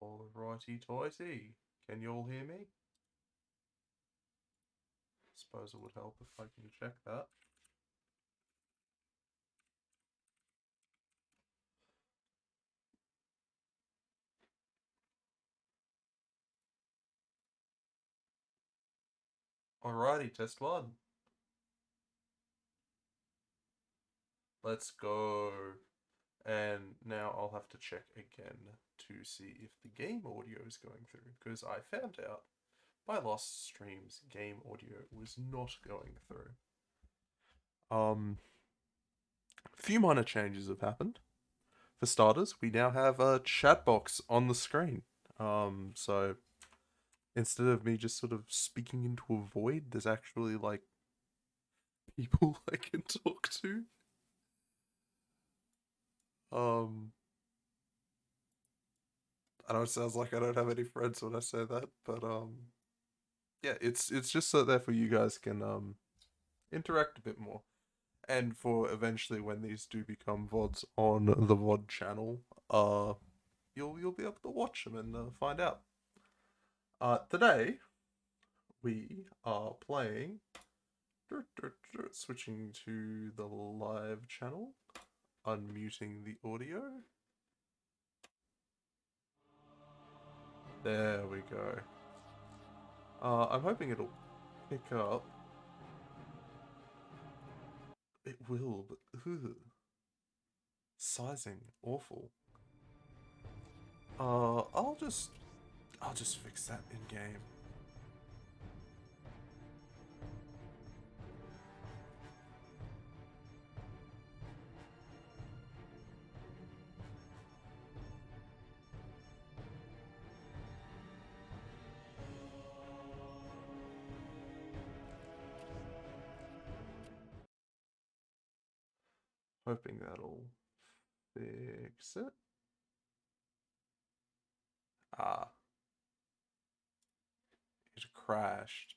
Alrighty toity. Can you all hear me? Suppose it would help if I can check that. Alrighty, test one. Let's go. And now I'll have to check again to see if the game audio is going through, because I found out my last stream's game audio was not going through. A few minor changes have happened. For starters, we now have a chat box on the screen. So instead of me just sort of speaking into a void, there's actually like people I can talk to. Um, I know it sounds like I don't have any friends when I say that, but yeah, it's just so there for you guys can interact a bit more, and for eventually when these do become VODs on the VOD channel, you'll be able to watch them and find out. Today we are playing. Switching to the live channel, unmuting the audio. There we go. I'm hoping it'll pick up. It will, but sizing awful. I'll just fix that in game. Hoping that'll fix it. Ah, it crashed.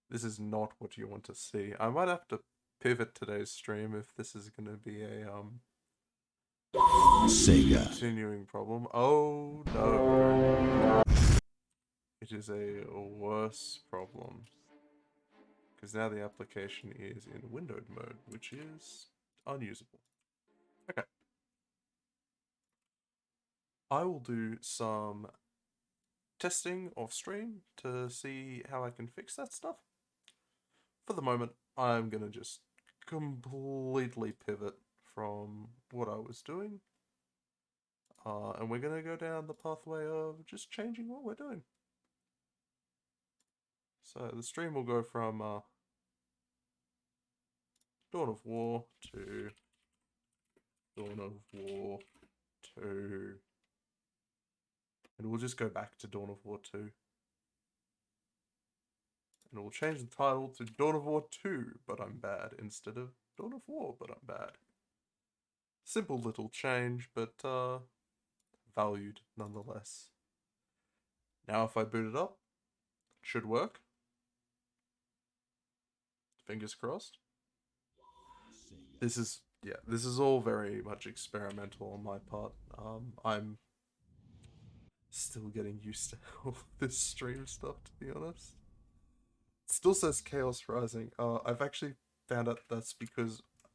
This is not what you want to see. I might have to pivot today's stream if this is gonna be a Sega. continuing problem. Oh no. It is a worse problem. Because now the application is in windowed mode, which is unusable. Okay. I will do some testing off stream to see how I can fix that stuff. For the moment, I'm going to just completely pivot from what I was doing. And we're going to go down the pathway of just changing what we're doing. So the stream will go from Dawn of War to Dawn of War 2. And we'll just go back to Dawn of War 2. And we'll change the title to Dawn of War 2, but I'm bad, instead of Dawn of War, but I'm bad. Simple little change, but valued nonetheless. Now if I boot it up, it should work. Fingers crossed. This is all very much experimental on my part. I'm still getting used to all this stream stuff, to be honest. It still says Chaos Rising. I've actually found out that's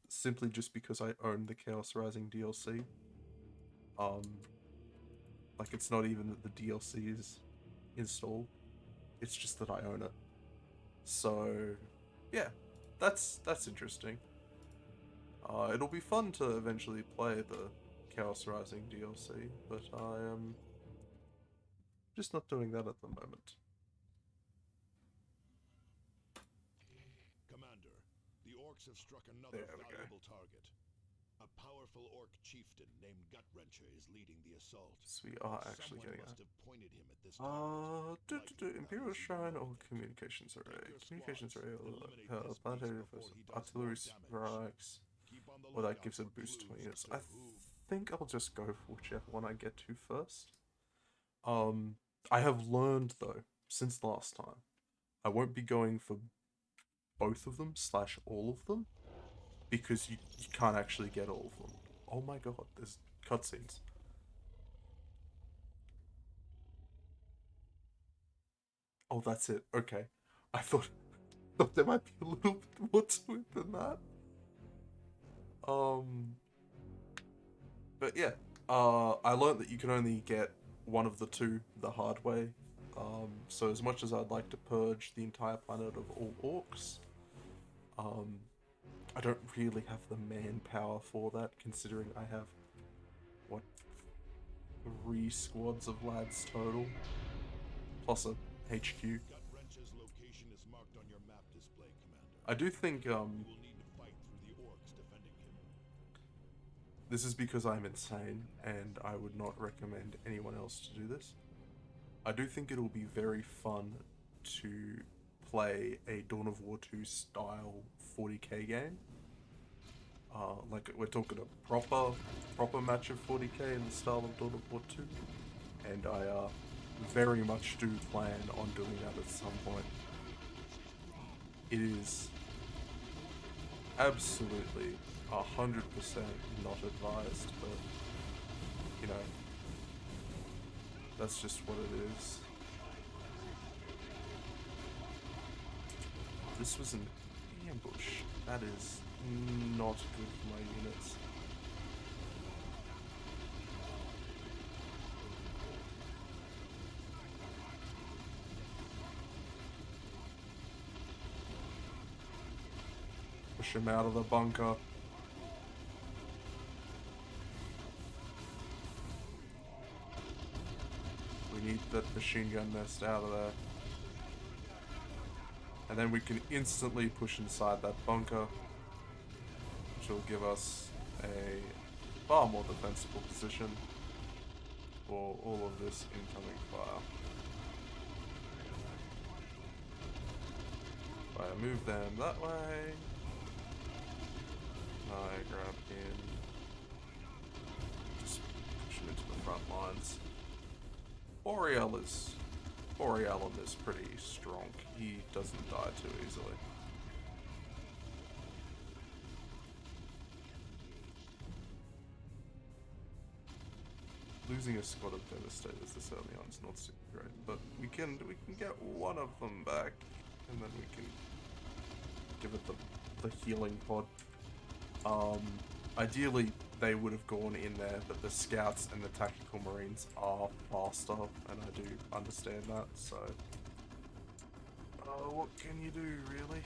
simply just because I own the Chaos Rising DLC. Like it's not even that the DLC is installed. It's just that I own it. So, yeah, that's interesting. It'll be fun to eventually play the Chaos Rising DLC, but I am just not doing that at the moment. Commander, the orcs have struck another valuable target. A powerful orc chieftain named Gut-Wrencher is leading the assault. So we are actually Someone getting must have pointed him at this Imperial Shrine or Communications Array? Communications Array or planetary artillery strikes. Or that gives a boost to units. I think I'll just go for whichever one I get to first. I have learned though, since last time, I won't be going for both of them / all of them, because you can't actually get all of them. Oh my god, there's cutscenes. Oh, that's it. Okay. I thought there might be a little bit more to it than that. But yeah. I learned that you can only get one of the two the hard way. So as much as I'd like to purge the entire planet of all orcs, I don't really have the manpower for that, considering I have, what, 3 squads of lads total, plus a HQ. Gut Wrench's location is marked on your map display, Commander. I do think, You will need to fight through the orcs defending him. this is because I'm insane, and I would not recommend anyone else to do this. I do think it'll be very fun to play a Dawn of War 2 style 40k game. Like, we're talking a proper match of 40k in the style of Dawn of War 2. And I very much do plan on doing that at some point. It is absolutely 100% not advised, but, you know, that's just what it is. This was an ambush. That is not good for my units. Push him out of the bunker. We need that machine gun nest out of there. And then we can instantly push inside that bunker, which will give us a far more defensible position for all of this incoming fire. If I move them that way, I grab in, just push them into the front lines. Borealan is pretty strong. He doesn't die too easily. Losing a squad of Devastators this early on is not super great, but we can get one of them back, and then we can give it the healing pod. Ideally, they would have gone in there, but the scouts and the tactical marines are faster, and I do understand that, so... what can you do, really?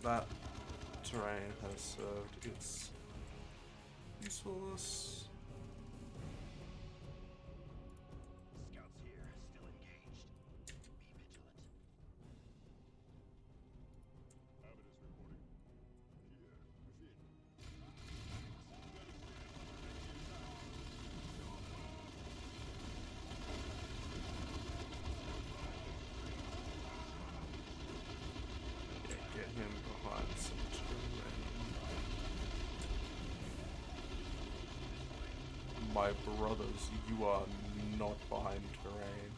That terrain has served its usefulness. Him behind some terrain. My brothers, you are not behind terrain.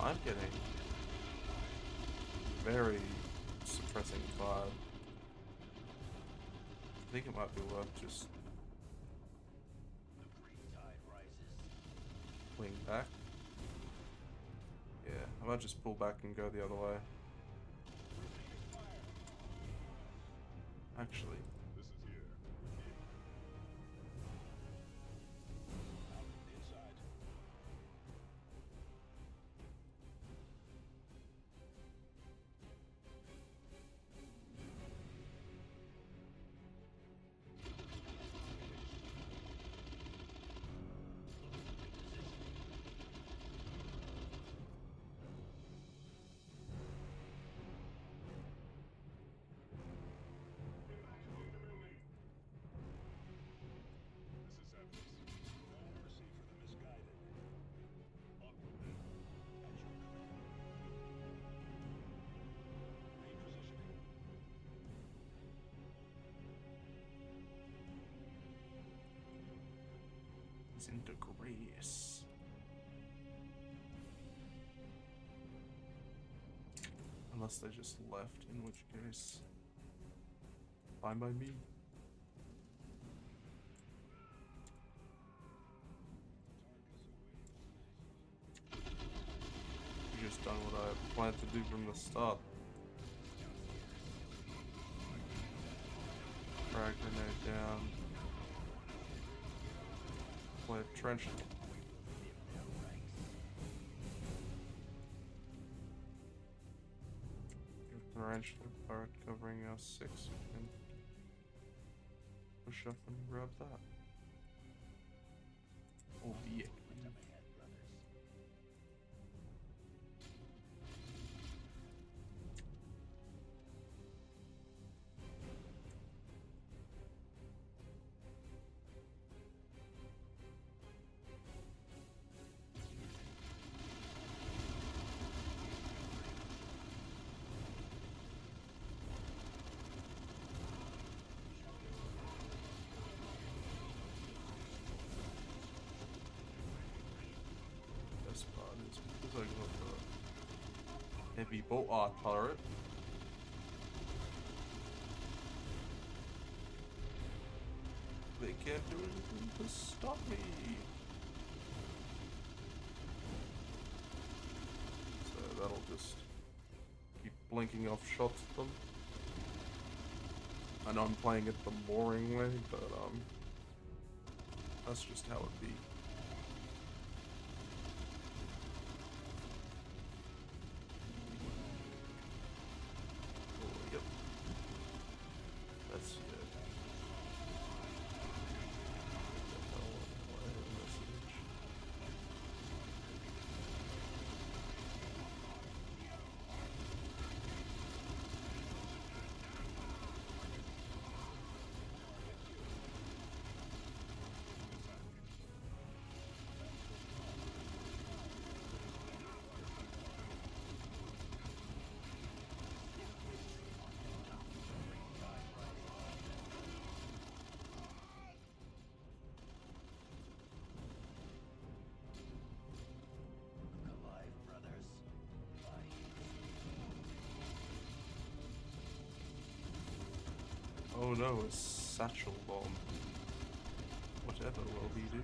I'm getting very suppressing vibe. I think it might be worth just wing back. Yeah, I might just pull back and go the other way. Actually, He's into grace. Unless they just left, in which case, fine by me. You just done what I planned to do from the start. Frag grenade down. Play a trench. Wrench the part covering us 6. We can push up and grab that. Albeit. Best part is because I got the heavy bolt art turret. They can't do anything to stop me. So that'll just keep blinking off shots at them. I know I'm playing it the boring way, but that's just how it be. Oh, yep. That's it. Oh no, a satchel bomb. Whatever will he do?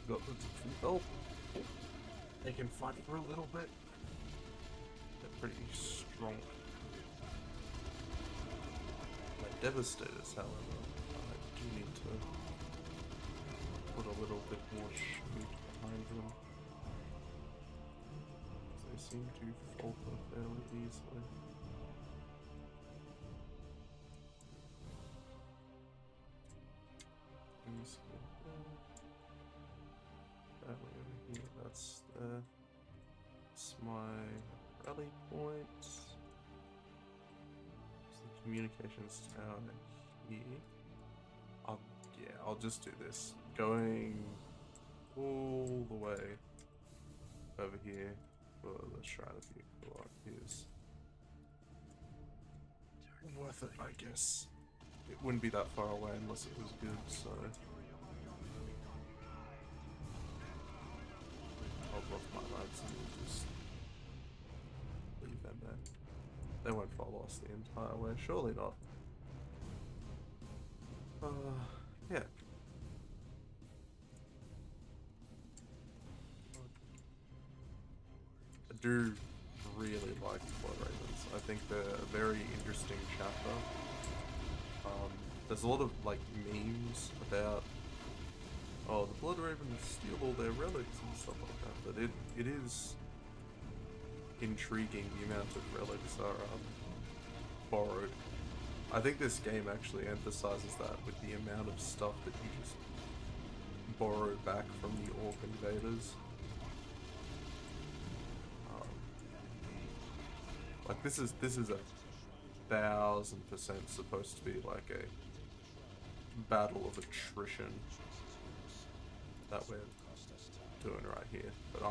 Got the help. they can fight for a little bit. They're pretty strong. My Devastators, however, I do need to put a little bit more shoot behind them. They seem to falter fairly easily. That way over here, that's my rally point. So the communications tower here. I'll just do this. Going all the way over here for the Shrine of Future is worth it, I guess. It wouldn't be that far away unless it was good, so I'll bluff my lads and just leave them there. They won't follow us the entire way, surely not. Yeah. I do really like Blood Ravens. I think they're a very interesting chapter. There's a lot of like memes about the Blood Ravens steal all their relics and stuff like that, but it is intriguing the amount of relics are borrowed. I think this game actually emphasizes that with the amount of stuff that you just borrow back from the Orc invaders. Like this is 1000% supposed to be like a battle of attrition that we're doing right here, but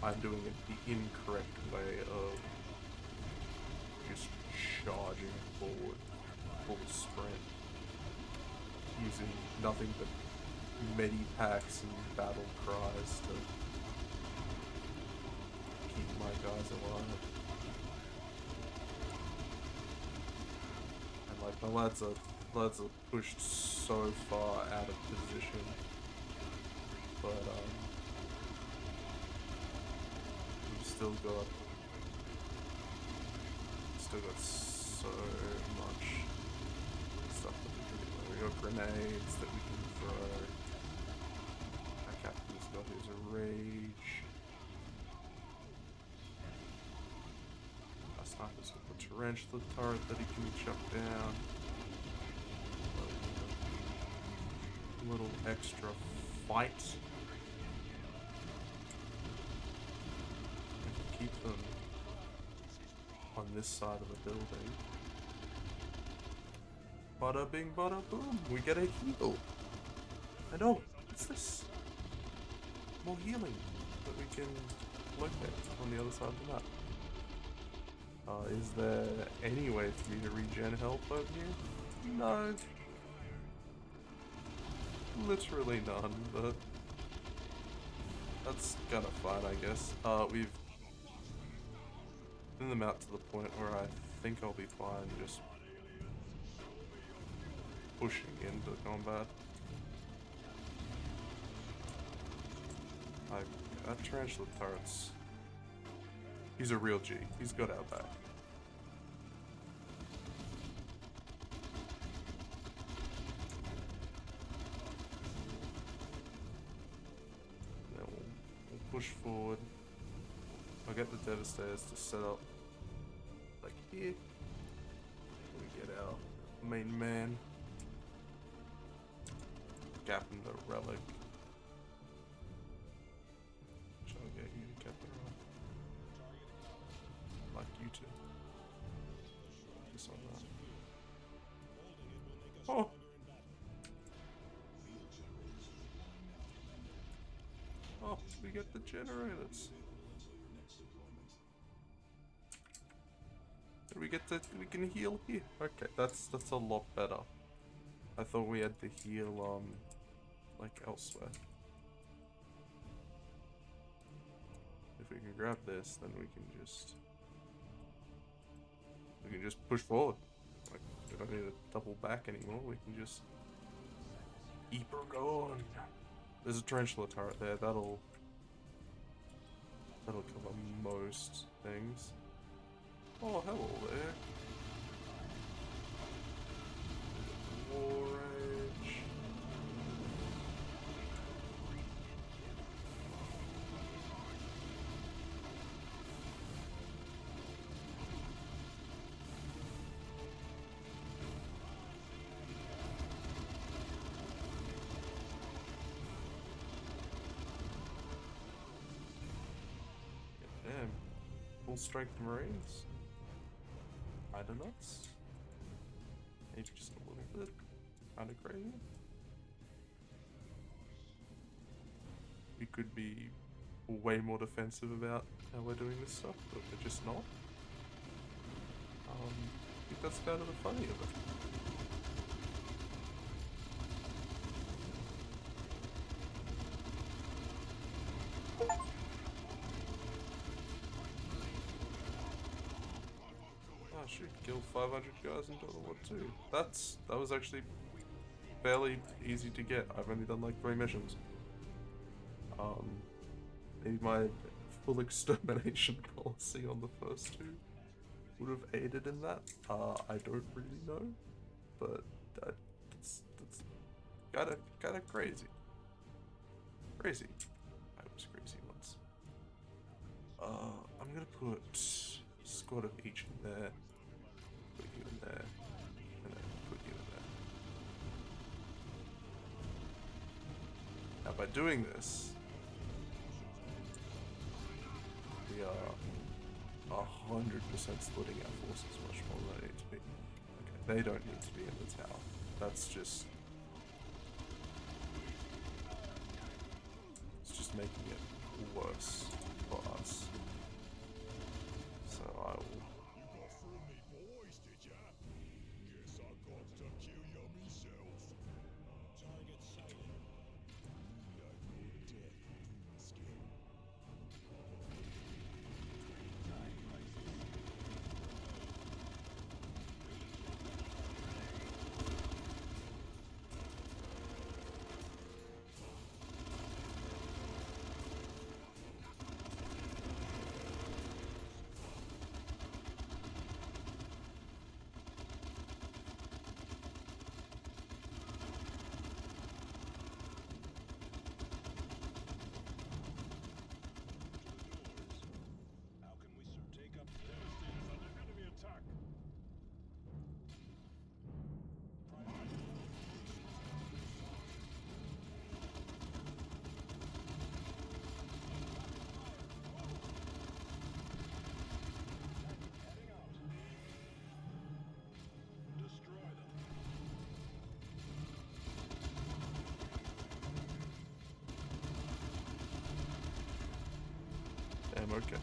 I'm doing it the incorrect way of just charging forward, full sprint, using nothing but medipacks and battle cries to keep my guys alive. And like my lads are pushed so far out of position, but we've still got so much stuff that we can do. We got grenades that we can throw. Our captain's got his rage. Our sniper's got the tarantula turret that he can chuck down. A little extra fight. We can keep them on this side of the building. Bada bing, bada boom. We get a heal. And oh, what's this? More healing that we can locate on the other side of the map. Is there any way for me to regen health over here? No. Literally none, but that's kind of fine, I guess. We've thin them out to the point where I think I'll be fine just pushing into combat. That tarantula turret's... He's a real G. He's got our back. Then we'll push forward. I'll get the Devastators to set up like here. We get our main man. Gap in the relic. Trying to get you to cap it right. Like you two. Just on that. Oh! Oh, we get the generators. We can heal here. Okay, that's a lot better. I thought we had to heal like elsewhere. If we can grab this, then we can just push forward. Like we don't need to double back anymore. We can just keep her going. There's a tarantula turret there. That'll That'll cover most things. Oh, hello there. War Rage. Damn. Full strength Marines. Kinda nuts. Maybe just a little bit. Kinda crazy. We could be way more defensive about how we're doing this stuff, but we're just not. I think that's kind of the funny of it. Oh shoot, killed 500 guys in Total War 2. That was actually fairly easy to get. I've only done like 3 missions. Maybe my full extermination policy on the first 2 would have aided in that. I don't really know, but that's kinda crazy. Crazy. I was crazy once. I'm gonna put a squad of each in there. Put you in there, and then put you in there. Now by doing this, we are 100% splitting our forces much more than they need to be. Okay, they don't need to be in the tower. That's just... it's just making it worse for us. So I will... You got through me boys, did ya? Guess I got to kill you myself. Target sighted. Like more death between the skin. How can we take up Devastators under enemy attack? Destroy them. Damn, okay.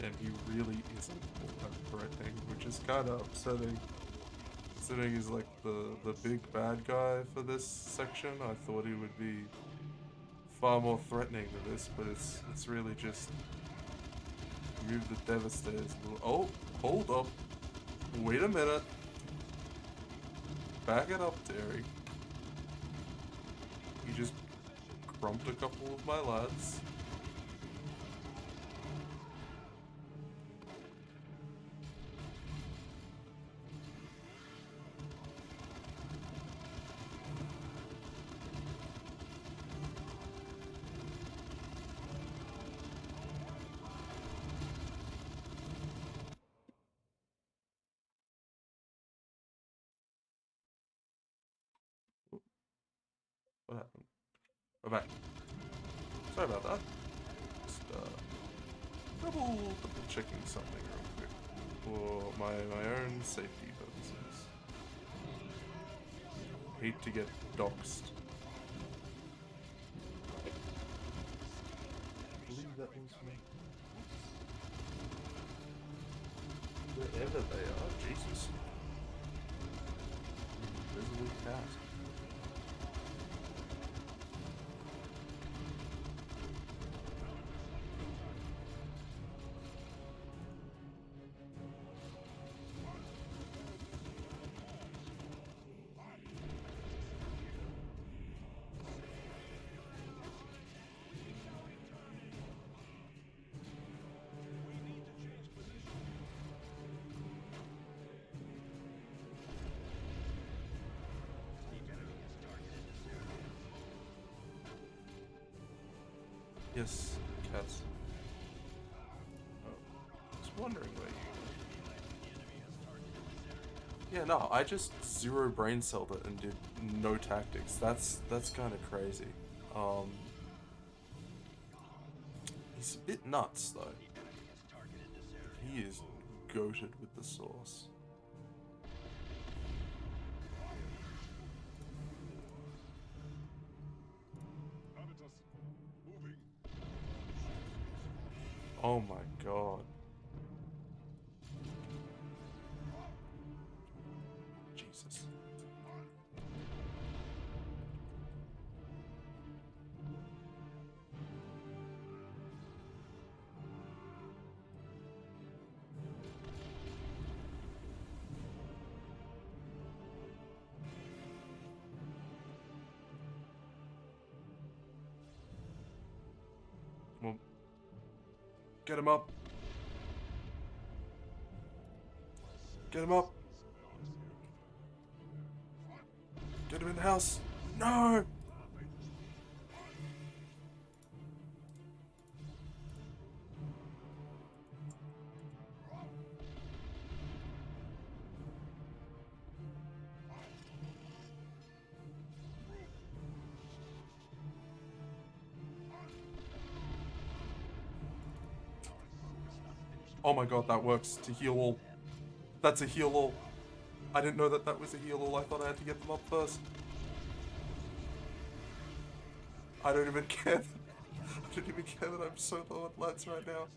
And he really isn't all that threatening, which is kind of upsetting. Considering he's like the big bad guy for this section, I thought he would be far more threatening to this, but it's really just move the Devastators. Oh, hold up! Wait a minute! Back it up, Terry. He just crumped a couple of my lads. What happened? We're back. Sorry about that. Just double checking something real quick for my own safety purposes. Hate to get doxxed. I believe that was me. Wherever they are, Jesus. Invisible cat. Yes, cats. Oh, I was wondering where you... Yeah, no, I just zero brain celled it and did no tactics. That's kind of crazy. Um, he's a bit nuts though. He is goated with the sauce. Oh my god. Jesus. Well, get him up. Get him up. Get him in the house. No! Oh my god, that works to heal all. That's a heal all. I didn't know that that was a heal all. I thought I had to get them up first. I don't even care. I don't even care that I'm so low at lights right now.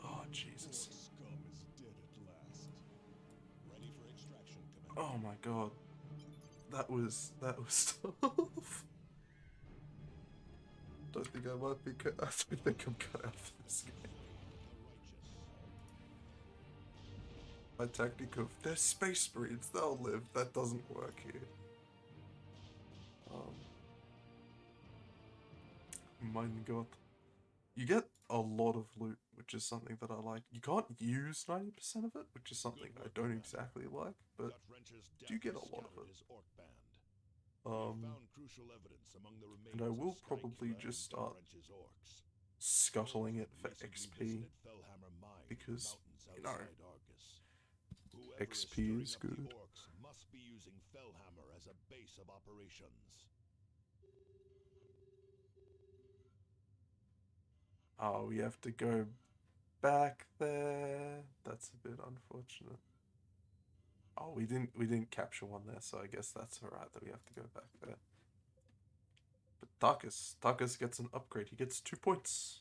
Oh, Jesus. Scum is dead at last. Ready for extraction, Commander. Oh my god. That was tough. Don't think I might be cut. I don't think I'm cut out for this game. My tactic of they're space marines, they'll live. That doesn't work here. Mein Gott. You get a lot of loot, which is something that I like. You can't use 90% of it, which is something I don't exactly like, but do get a lot of it. And I will probably just start scuttling it for XP, because, you know, XP is good. Must be using Fellhammer as a base of operations. Oh, we have to go back there. That's a bit unfortunate. Oh, we didn't capture one there, so I guess that's alright that we have to go back there. But Tarkus gets an upgrade. He gets 2 points.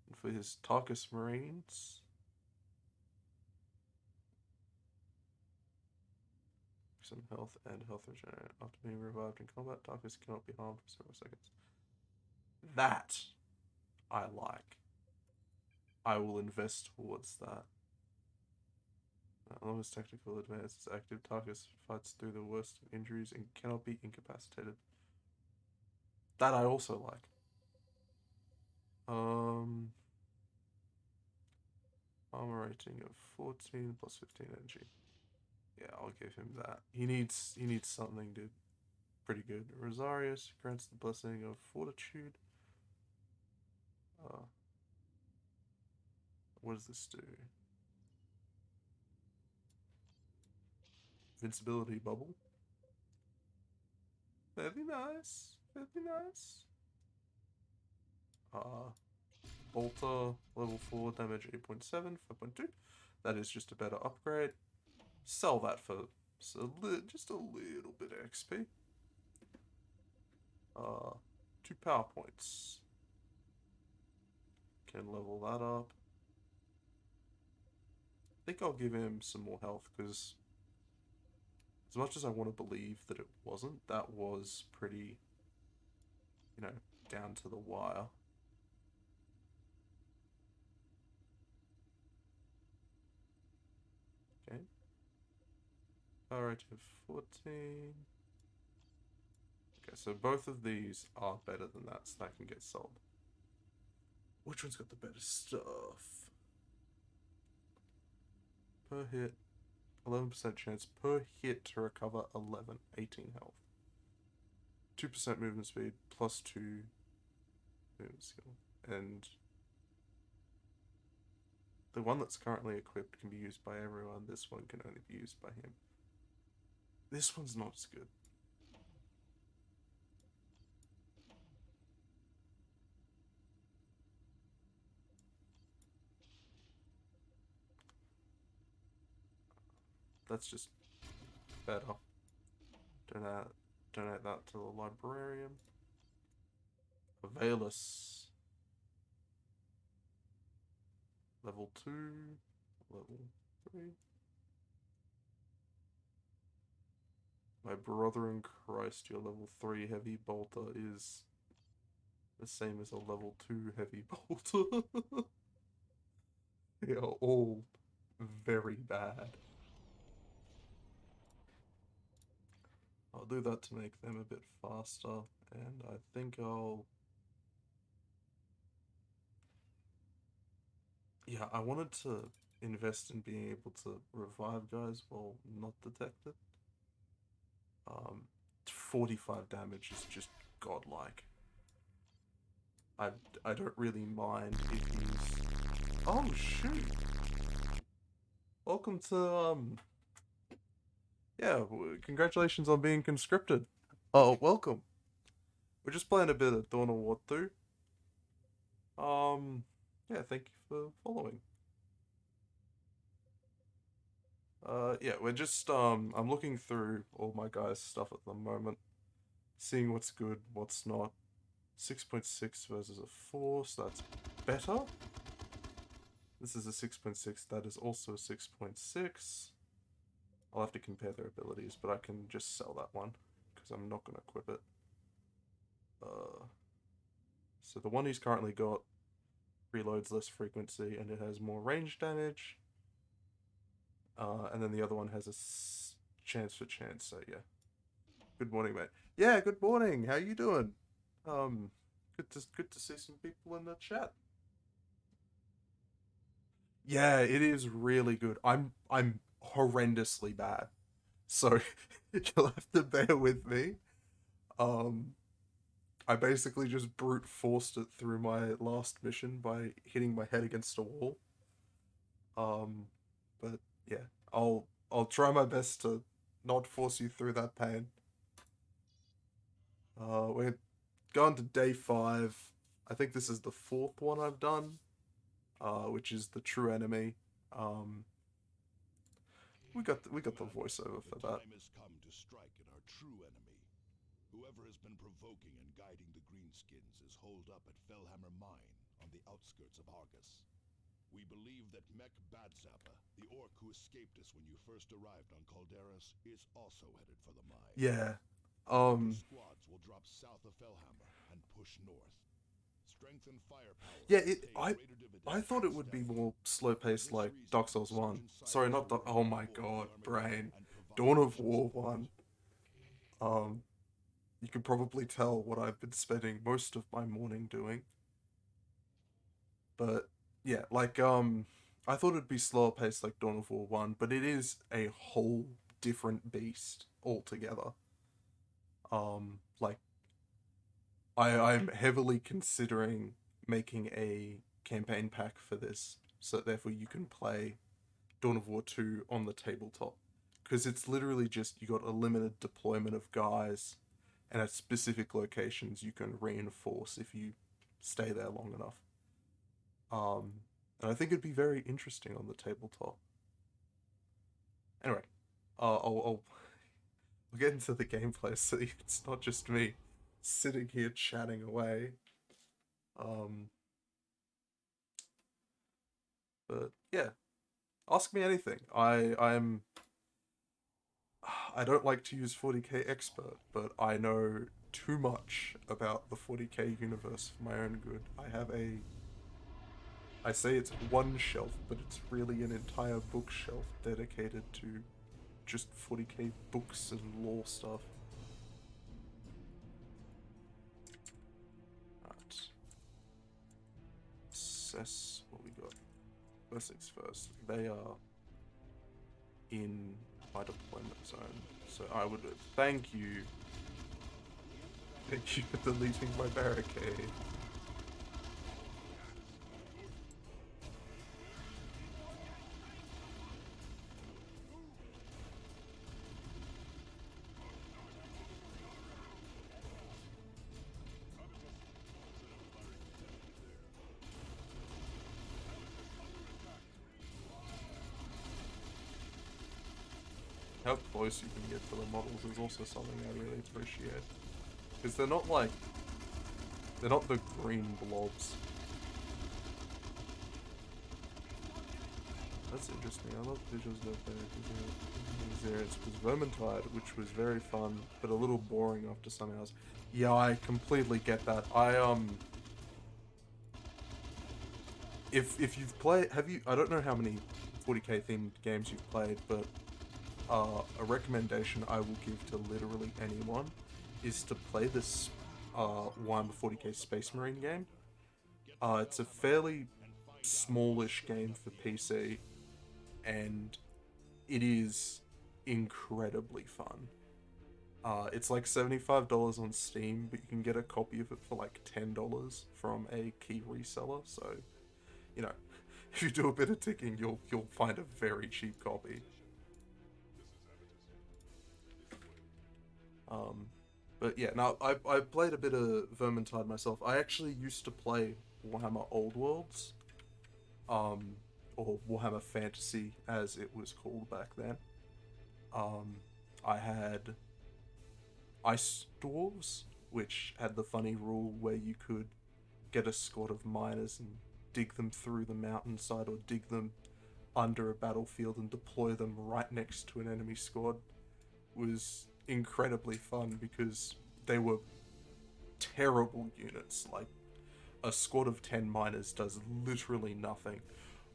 And for his Tarkus Marines, some health and health regenerate. After being revived in combat, Tarkus cannot be harmed for several seconds. That I like. I will invest towards that. As long as technical advance is active, Tarkus fights through the worst of injuries and cannot be incapacitated. That I also like. Armor rating of 14 plus 15 energy. Yeah, I'll give him that. He needs something, dude. Pretty good. Rosarius grants the blessing of fortitude. What does this do? Invincibility bubble. Very nice. Very nice. Bolter, level 4, damage 8.7, 5.2. That is just a better upgrade. Sell that for just a little bit of XP. 2 power points. Can level that up. I think I'll give him some more health, because as much as I want to believe that it wasn't, that was pretty, you know, down to the wire. Okay. Power rate of 14. Okay, so both of these are better than that, so that can get sold. Which one's got the better stuff? per hit. 11% chance per hit to recover 18 health. 2% movement speed plus 2 movement skill. And the one that's currently equipped can be used by everyone. This one can only be used by him. This one's not as good. That's just better. Donate that to the librarian. Availus. Level 2. Level 3. My brother in Christ, your level 3 heavy bolter is the same as a level 2 heavy bolter. They are all very bad. I'll do that to make them a bit faster, and I think I'll... Yeah, I wanted to invest in being able to revive guys while not detected. 45 damage is just godlike. I don't really mind if he's... Oh, shoot! Welcome to, yeah, congratulations on being conscripted. Oh, welcome. We're just playing a bit of Dawn of War 2. Yeah, thank you for following. Yeah, we're just, I'm looking through all my guys' stuff at the moment. Seeing what's good, what's not. 6.6 versus a 4, so that's better. This is a 6.6, that is also 6.6. I'll have to compare their abilities, but I can just sell that one, because I'm not going to equip it. So the one he's currently got reloads less frequency, and it has more range damage. And then the other one has a chance for chance, so yeah. Good morning, mate. Yeah, good morning. How you doing? Good to see some people in the chat. Yeah, it is really good. I'm horrendously bad, so you'll have to bear with me. I basically just brute forced it through my last mission by hitting my head against a wall. But yeah, I'll try my best to not force you through that pain. We're going to day 5. I think this is the 4th one I've done, which is the true enemy. We got the voiceover for that. The time has come to strike at our true enemy. Whoever has been provoking and guiding the Greenskins is holed up at Fellhammer Mine on the outskirts of Argus. We believe that Mech Badsappa, the orc who escaped us when you first arrived on Calderas, is also headed for the mine. Yeah. Squads will drop south of Fellhammer and push north. Strength and firepower. Yeah, I thought it would be more slow paced like Dark Souls 1. Sorry, not Dark... Oh my god, brain. Dawn of War 1. You can probably tell what I've been spending most of my morning doing. But yeah, like I thought it'd be slower paced like Dawn of War 1, but it is a whole different beast altogether. Like I'm heavily considering making a campaign pack for this, so therefore you can play Dawn of War 2 on the tabletop. Because it's literally just, you got a limited deployment of guys, and at specific locations you can reinforce if you stay there long enough. And I think it'd be very interesting on the tabletop. Anyway, I'll get into the gameplay so it's not just me sitting here chatting away. But yeah, ask me anything. I don't like to use 40k expert, but I know too much about the 40k universe for my own good. I say it's one shelf, but it's really an entire bookshelf dedicated to just 40k books and lore stuff. Right. Assess what we got. First things first. They are in my deployment zone. So I would thank you. Thank you for deleting my barricade. How close you can get to the models is also something I really appreciate. Because they're not like... They're not the green blobs. That's interesting. I love the visuals of there. It was Vermintide, which was very fun, but a little boring after some hours. Yeah, I completely get that. If you've played... I don't know how many 40k themed games you've played, but a recommendation I will give to literally anyone is to play this Warhammer 40k Space Marine game. It's a fairly smallish game for PC, and it is incredibly fun. It's like $75 on Steam, but you can get a copy of it for like $10 from a key reseller. So, you know, if you do a bit of ticking, you'll find a very cheap copy. But yeah, now I played a bit of Vermintide myself. I actually used to play Warhammer Old Worlds, or Warhammer Fantasy as it was called back then. I had Ice Dwarves, which had the funny rule where you could get a squad of miners and dig them through the mountainside or dig them under a battlefield and deploy them right next to an enemy squad. Was incredibly fun because they were terrible units. Like, a squad of 10 miners does literally nothing.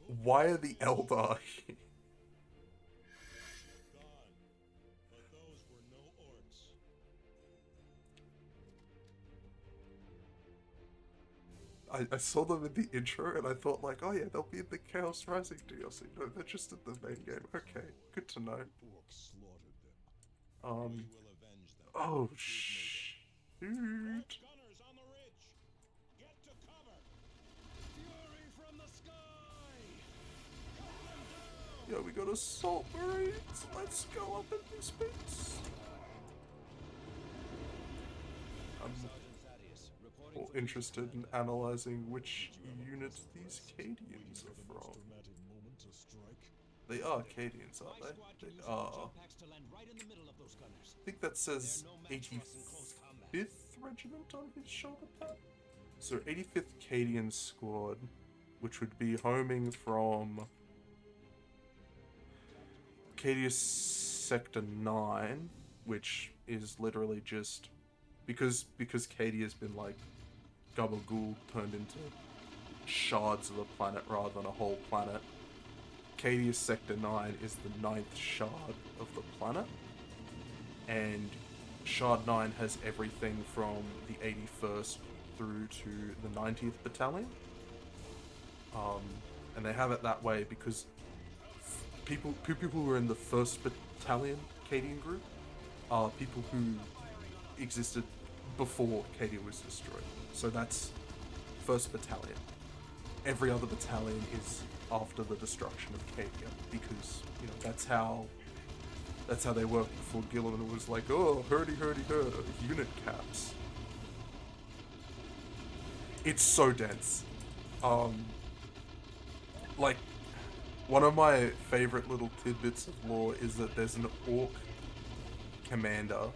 Why are the Eldar here? I saw them in the intro and I thought like, oh yeah, they'll be in the Chaos Rising DLC. No, they're just in the main game. Okay, good to know. Oh shoot. Yeah, we got assault marines. Let's go up in this piece. I'm more interested in analyzing which unit these Cadians are from. They are Cadians, aren't they? They are. I think that says 85th Regiment on his shoulder pad. So 85th Cadian Squad, which would be homing from Cadia Sector 9, which is literally just because Cadia's been like gabagool turned into shards of a planet rather than a whole planet. Cadia Sector 9 is the 9th shard of the planet, and Shard 9 has everything from the 81st through to the 90th Battalion. And they have it that way because people who are in the 1st Battalion Cadian group are people who existed before Cadia was destroyed. So that's 1st Battalion. Every other battalion is after the destruction of Cadia because, you know, that's how they worked before Gilliman was like, oh, hurdy, unit caps. It's so dense. Like, one of my favorite little tidbits of lore is that there's an orc commander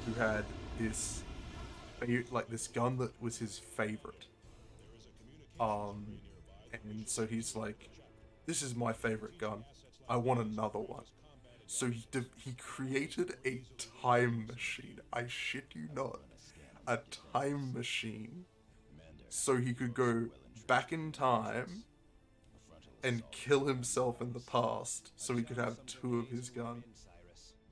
who had this gun that was his favorite. And so he's like, this is my favorite gun. I want another one. So he created a time machine. I shit you not. A time machine. So he could go back in time and kill himself in the past so he could have 2 of his gun.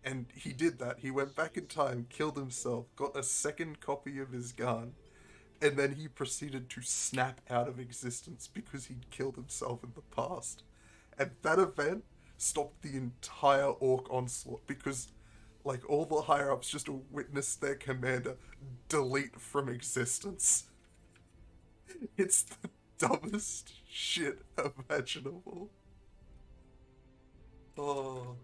And he did that. He went back in time, killed himself, got a second copy of his gun, and then he proceeded to snap out of existence because he'd killed himself in the past. And that event stopped the entire orc onslaught because, like, all the higher ups just witnessed their commander delete from existence. It's the dumbest shit imaginable. Oh.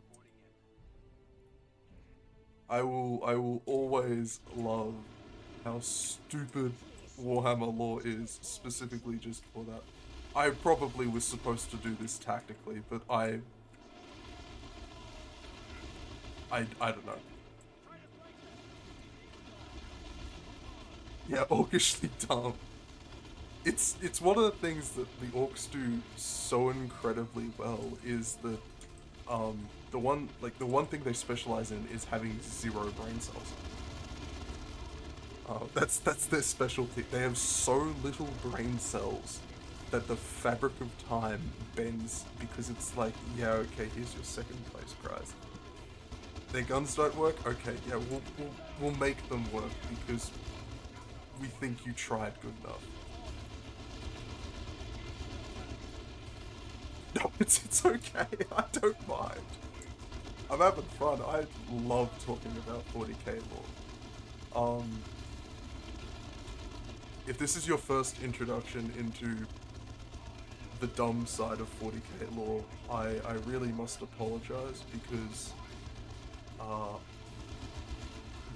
I will always love how stupid Warhammer lore is, specifically just for that. I probably was supposed to do this tactically, but I don't know. Yeah, orcishly dumb. It's one of the things that the orcs do so incredibly well is that the one thing they specialize in is having 0 brain cells. That's their specialty. They have so little brain cells that the fabric of time bends because it's like, yeah, okay, here's your second place prize. Their guns don't work. Okay, yeah, we'll make them work because we think you tried good enough. No, it's okay. I don't mind. I'm having fun. I love talking about 40k lore. If this is your first introduction into the dumb side of 40k lore, I really must apologize because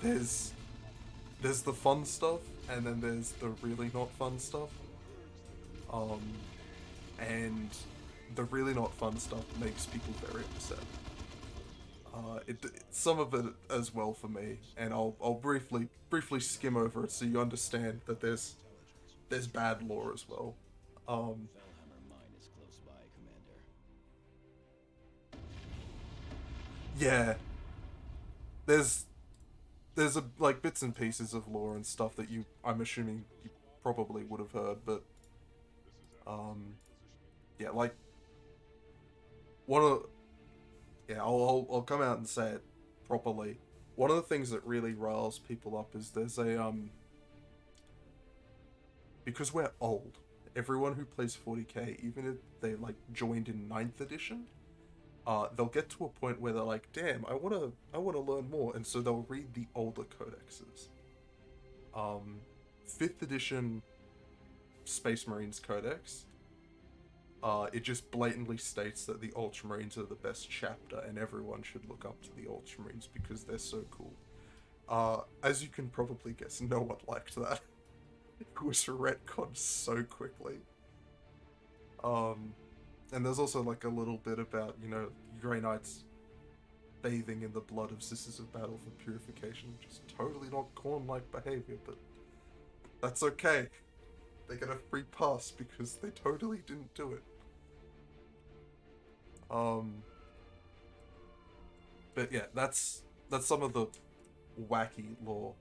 there's the fun stuff and then there's the really not fun stuff. And the really not fun stuff makes people very upset. Some of it as well for me, and I'll briefly skim over it so you understand that there's bad lore as well. Yeah, there's like bits and pieces of lore and stuff that I'm assuming you probably would have heard, but yeah, like one of yeah, I'll come out and say it properly. One of the things that really riles people up is there's a because we're old. Everyone who plays 40k, even if they like joined in 9th edition, they'll get to a point where they're like, "Damn, I wanna learn more," and so they'll read the older codexes. 5th edition Space Marines Codex. It just blatantly states that the Ultramarines are the best chapter, and everyone should look up to the Ultramarines because they're so cool. As you can probably guess, no one liked that. It was retconned so quickly. And there's also like a little bit about, Grey Knights bathing in the blood of Sisters of Battle for purification, which is totally not Khorne-like behavior, but that's okay. They get a free pass because they totally didn't do it. But yeah, that's some of the wacky lore.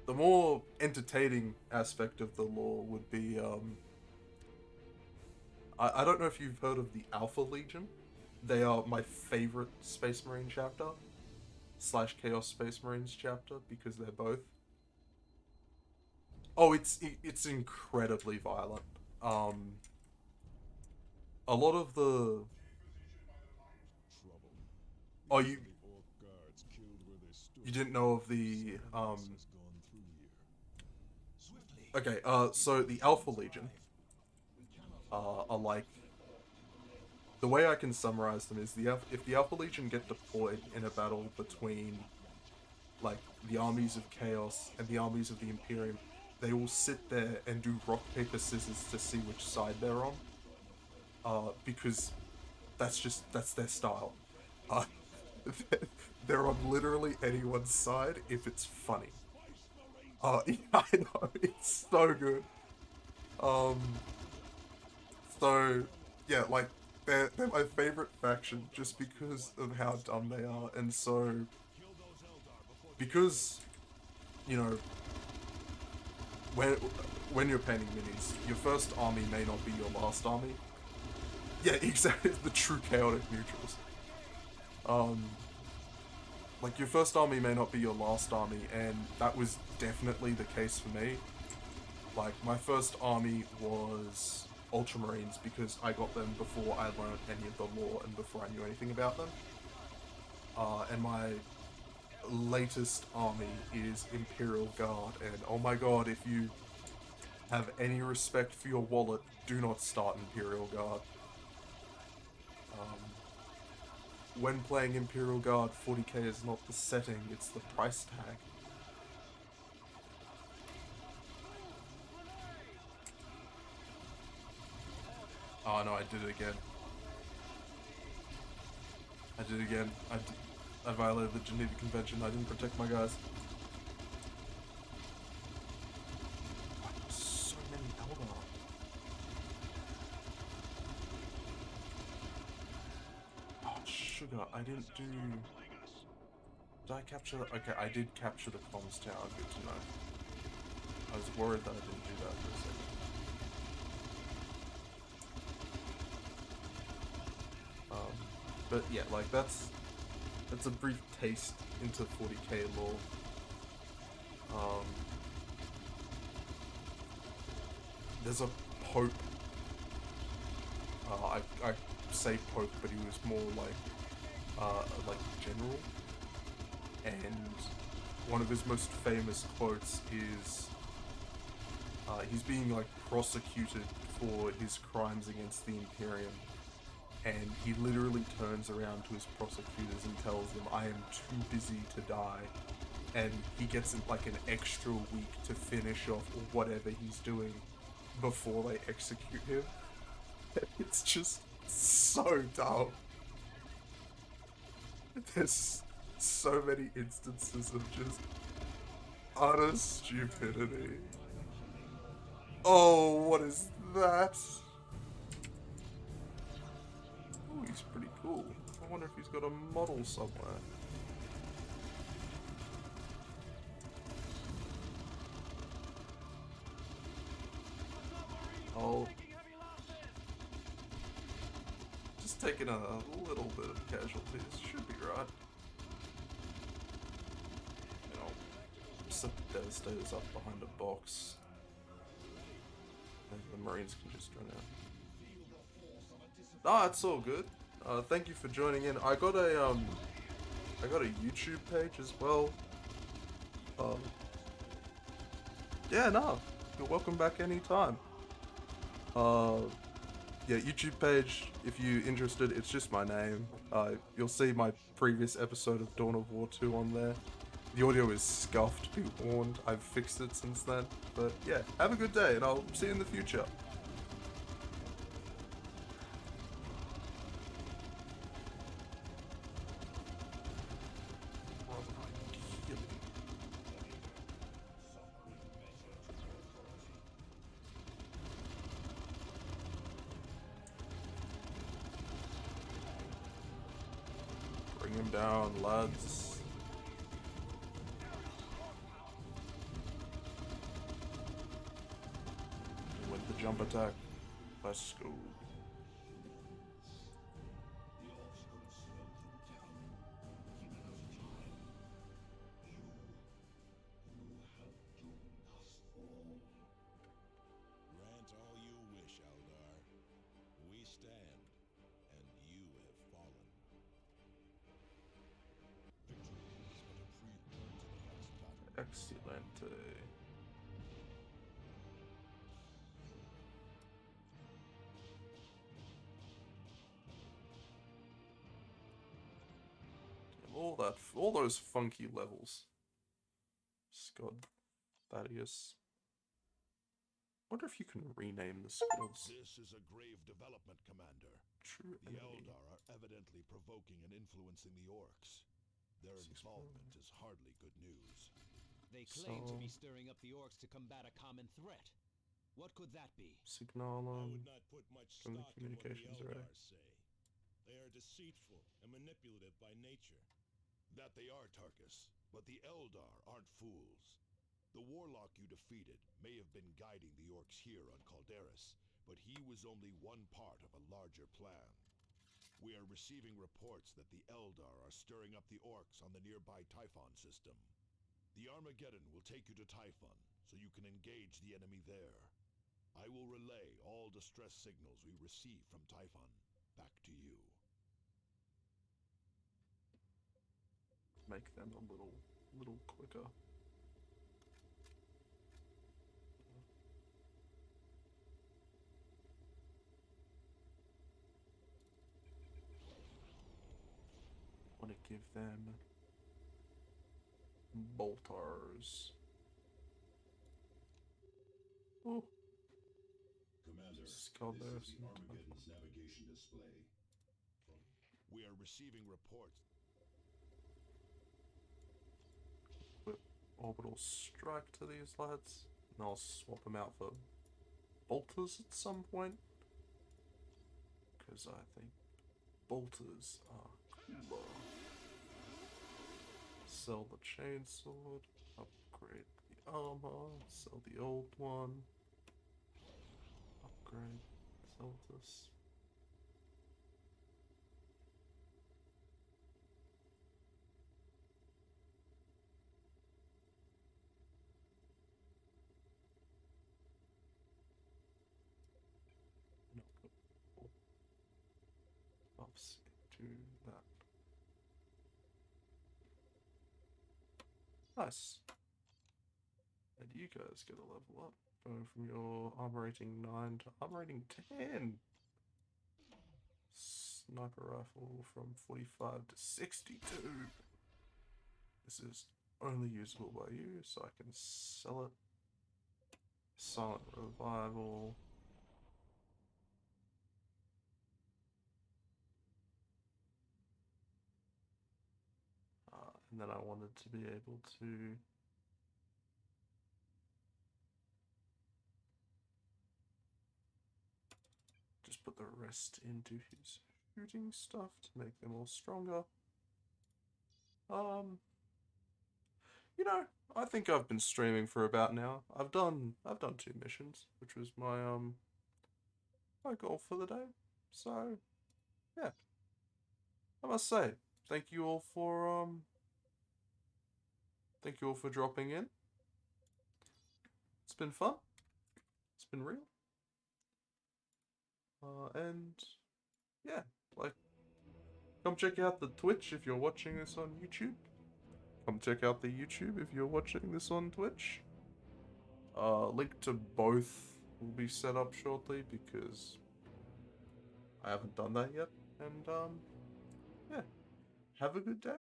The more entertaining aspect of the lore would be, I don't know if you've heard of the Alpha Legion. They are my favorite Space Marine chapter / Chaos Space Marines chapter because they're both. Oh, it's incredibly violent. A lot of the oh you didn't know of the okay, so the Alpha Legion are like, the way I can summarize them is if the Alpha Legion get deployed in a battle between like the armies of Chaos and the armies of the Imperium, they will sit there and do rock paper scissors to see which side they're on, because that's their style. They're on literally anyone's side if it's funny. Yeah, I know, it's so good. So yeah, like they're my favorite faction just because of how dumb they are, and so because you know when you're painting minis, your first army may not be your last army. Yeah, exactly. The true chaotic neutrals. Like your first army may not be your last army, and that was definitely the case for me. Like my first army was Ultramarines because I got them before I learned any of the lore and before I knew anything about them. And my latest army is Imperial Guard, and oh my god, if you have any respect for your wallet, do not start Imperial Guard. When playing Imperial Guard, 40k is not the setting, it's the price tag. Oh no, I did it again. I violated the Geneva Convention. I didn't protect my guys. So many Eldar. Oh, sugar. I didn't do... Did I capture the... Okay, I did capture the comms tower. Good to know. I was worried that I didn't do that for a second. But yeah, like that's a brief taste into 40k lore. There's a Pope. I say Pope, but he was more like general. And one of his most famous quotes is he's being like prosecuted for his crimes against the Imperium. And he literally turns around to his prosecutors and tells them, I am too busy to die. And he gets like an extra week to finish off whatever he's doing before they execute him. It's just so dumb. There's so many instances of just utter stupidity. Oh, what is that? Ooh, he's pretty cool. I wonder if he's got a model somewhere. Oh. Just taking a little bit of casualties. Should be right. You know, set the Devastators up behind a box. And the Marines can just run out. Ah, it's all good. Thank you for joining in. I got a YouTube page as well. Yeah, no, you're welcome back anytime. Yeah, YouTube page, if you're interested, it's just my name. You'll see my previous episode of Dawn of War 2 on there. The audio is scuffed, be warned. I've fixed it since then. But yeah, have a good day, and I'll see you in the future. Bring him down, lads. With the jump attack. Let's go. Grant all you wish, Eldar. We stand, and you have fallen. Victory is but a prelude to the next battle. Excellent. All those funky levels. Scott, Thaddeus. Wonder if you can rename the squads. This is a grave development, Commander. True The enemy. Eldar are evidently provoking and influencing the Orcs. Their involvement is hardly good news. They claim to So- be stirring up the Orcs to combat a common threat. What could that be? I Signalum. would not put much from the stock in what the communications array. Eldar say. They are deceitful and manipulative by nature. That they are, Tarkus, but the Eldar aren't fools. The warlock you defeated may have been guiding the Orcs here on Calderis, but he was only one part of a larger plan. We are receiving reports that the Eldar are stirring up the Orcs on the nearby Typhon system. The Armageddon will take you to Typhon, so you can engage the enemy there. I will relay all distress signals we receive from Typhon back to you. Make them a little quicker. Want to give them bolters. Oh, Commander, skull this nerfs is the and Armageddon's navigation display. We are receiving reports. Put orbital strike to these lads, and I'll swap them out for bolters at some point, because I think bolters are cooler. Sell the chainsword, upgrade the armor, sell the old one, upgrade, sell this. And I'll put all buffs into that. Nice. And you guys get a level up, going from your armor rating 9 to armor rating 10. Sniper rifle from 45 to 62. This is only usable by you, so I can sell it. Silent revival. And then I wanted to be able to just put the rest into his shooting stuff to make them all stronger. You know, I think I've been streaming for about now. I've done 2 missions, which was my goal for the day. So yeah, I must say, thank you all for dropping in. It's been fun. It's been real. And yeah, like, come check out the Twitch if you're watching this on YouTube. Come check out the YouTube if you're watching this on Twitch. Link to both will be set up shortly because I haven't done that yet. And yeah, have a good day.